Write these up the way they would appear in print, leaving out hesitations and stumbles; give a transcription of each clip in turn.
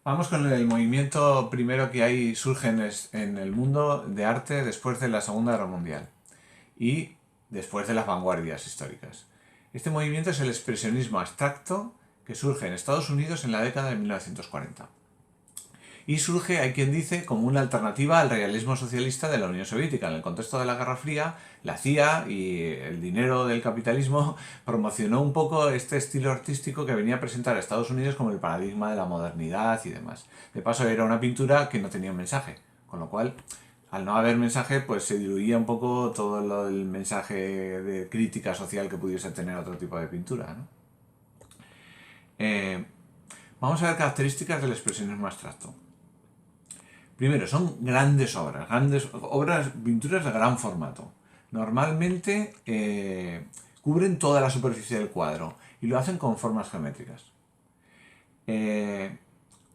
Vamos con el movimiento primero que hay surge en el mundo de arte después de la Segunda Guerra Mundial y después de las vanguardias históricas. Este movimiento es el expresionismo abstracto que surge en Estados Unidos en la década de 1940. Y surge, hay quien dice, como una alternativa al realismo socialista de la Unión Soviética. En el contexto de la Guerra Fría, la CIA y el dinero del capitalismo promocionó un poco este estilo artístico que venía a presentar a Estados Unidos como el paradigma de la modernidad y demás. De paso, era una pintura que no tenía un mensaje, con lo cual, al no haber mensaje, pues se diluía un poco todo el mensaje de crítica social que pudiese tener otro tipo de pintura, ¿no? Vamos a ver características del expresionismo abstracto. Primero, son grandes obras, pinturas de gran formato. Normalmente cubren toda la superficie del cuadro y lo hacen con formas geométricas.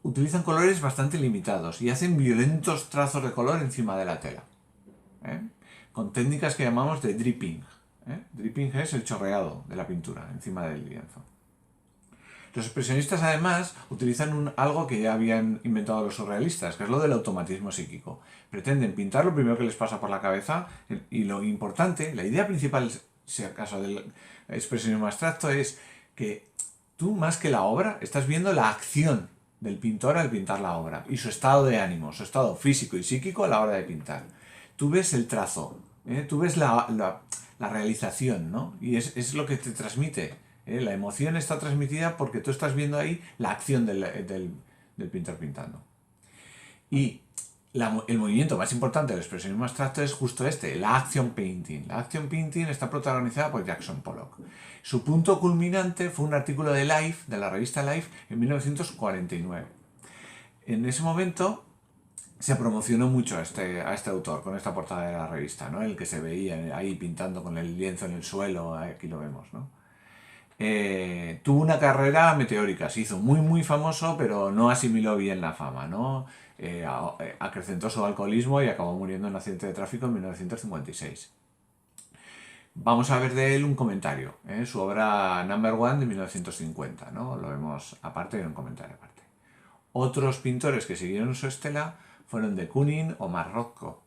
Utilizan colores bastante limitados y hacen violentos trazos de color encima de la tela, con técnicas que llamamos de dripping. Dripping es el chorreado de la pintura encima del lienzo. Los expresionistas además utilizan algo que ya habían inventado los surrealistas, que es lo del automatismo psíquico. Pretenden pintar lo primero que les pasa por la cabeza y lo importante, la idea principal, si acaso, del expresionismo abstracto es que tú más que la obra estás viendo la acción del pintor al pintar la obra y su estado de ánimo, su estado físico y psíquico a la hora de pintar. Tú ves el trazo, tú ves la realización, ¿no? Y es lo que te transmite. La emoción está transmitida porque tú estás viendo ahí la acción del pintor pintando. Y el movimiento más importante del expresionismo abstracto es justo este, la action painting. La action painting está protagonizada por Jackson Pollock. Su punto culminante fue un artículo de Life, de la revista Life, en 1949. En ese momento se promocionó mucho a este autor con esta portada de la revista, ¿no? El que se veía ahí pintando con el lienzo en el suelo, aquí lo vemos, ¿no? Tuvo una carrera meteórica, se hizo muy famoso, pero no asimiló bien la fama, ¿no? Acrecentó su alcoholismo y acabó muriendo en un accidente de tráfico en 1956. Vamos a ver de él un comentario, su obra Number One de 1950, ¿no? Lo vemos aparte y un comentario aparte. Otros pintores que siguieron su estela fueron de Kooning o Marroco.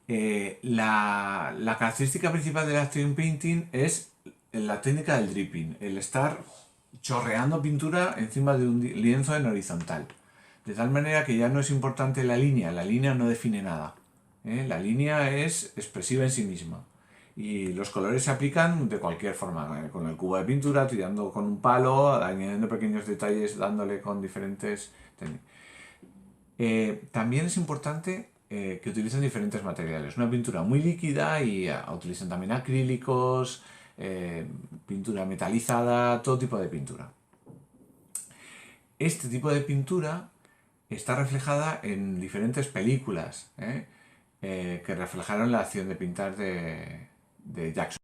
La característica principal del action painting es la técnica del dripping, el estar chorreando pintura encima de un lienzo en horizontal. De tal manera que ya no es importante la línea no define nada. La línea es expresiva en sí misma. Y los colores se aplican de cualquier forma, con el cubo de pintura, tirando con un palo, añadiendo pequeños detalles, dándole con diferentes técnicas. También es importante que utilicen diferentes materiales. Una pintura muy líquida y utilizan también acrílicos, pintura metalizada, todo tipo de pintura. Este tipo de pintura está reflejada en diferentes películas que reflejaron la acción de pintar de Jackson.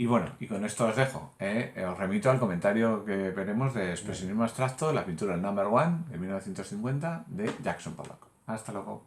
Y bueno, y con esto os dejo. Os remito al comentario que veremos de expresionismo abstracto, la pintura Number One de 1950 de Jackson Pollock. Hasta luego.